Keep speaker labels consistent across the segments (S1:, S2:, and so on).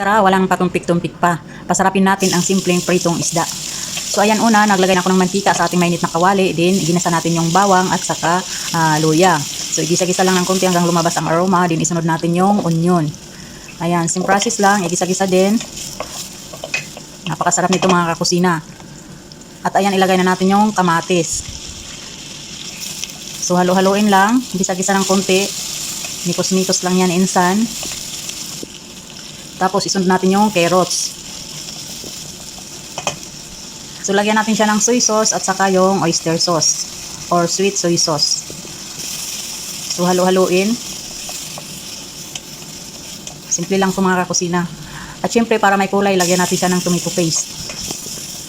S1: Tara, walang patumpik-tumpik pa. Pasarapin natin ang simpleng pritong isda. So ayan, una, naglagay na ako ng mantika sa ating mainit na kawali. Then, ginasa natin yung bawang at saka luya. So, igisa-gisa lang ng konti hanggang lumabas ang aroma. Then, isunod natin yung onion. Ayan, same process lang. Igisa-gisa din. Napakasarap nito mga kakusina. At ayan, ilagay na natin yung kamatis. So, halo-haloin lang. Igisa-gisa ng konti. Mikos-mikos lang yan insan. Tapos, isunod natin yung carrots. So, lagyan natin siya ng soy sauce at saka yung oyster sauce or sweet soy sauce. So, halo-haloin. Simple lang ito mga kakusina. At syempre, para may kulay, lagyan natin siya ng tomato paste.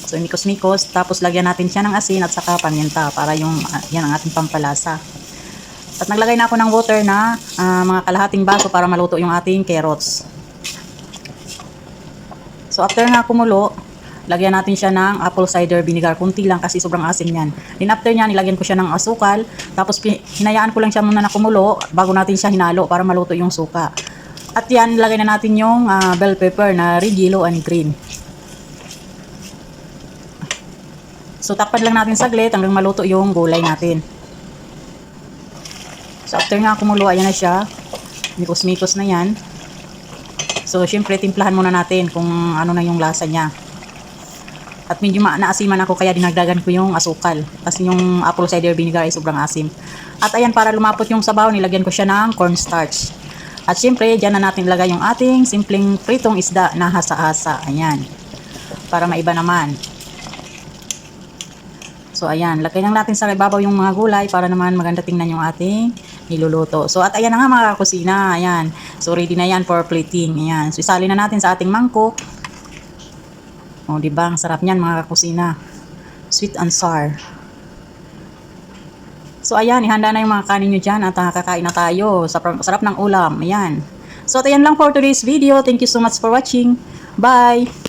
S1: So, mikos-mikos. Tapos, lagyan natin siya ng asin at saka paminta para yan ang ating pampalasa. At naglagay na ako ng water na mga kalahating baso para maluto yung ating carrots. So, after nga kumulo, lagyan natin siya ng apple cider vinegar. Kunti lang kasi sobrang asim yan. Then after niya, nilagyan ko siya ng asukal. Tapos hinayaan ko lang siya muna na kumulo bago natin siya hinalo para maluto yung suka. At yan, lagay na natin yung bell pepper na red, yellow, and green. So takpan lang natin saglit hanggang maluto yung gulay natin. So after nga kumulo, ayan na siya. Mikos-mikos na yan. So syempre, timplahan muna natin kung ano na yung lasa niya. At medyo naasiman ako kaya dinagdagan ko yung asukal. Kasi yung apple cider vinegar ay sobrang asim. At ayan, para lumapot yung sabaw, nilagyan ko siya ng cornstarch. At syempre, dyan na natin ilagay yung ating simpleng pritong isda na hasa-hasa. Ayan. Para maiba naman. So ayan, lagay lang natin sa ibabaw yung mga gulay para naman maganda tingnan yung ating niluluto. So at ayan na nga mga kakusina. Ayan. So ready na yan for plating. Ayan. So isali na natin sa ating mangkok. O, diba? Ang sarap niyan mga kakusina. Sweet and sour. So, ayan. Ihanda na yung mga kanin nyo dyan at kakain na tayo. Sarap ng ulam. Ayan. So, at ayan lang for today's video. Thank you so much for watching. Bye!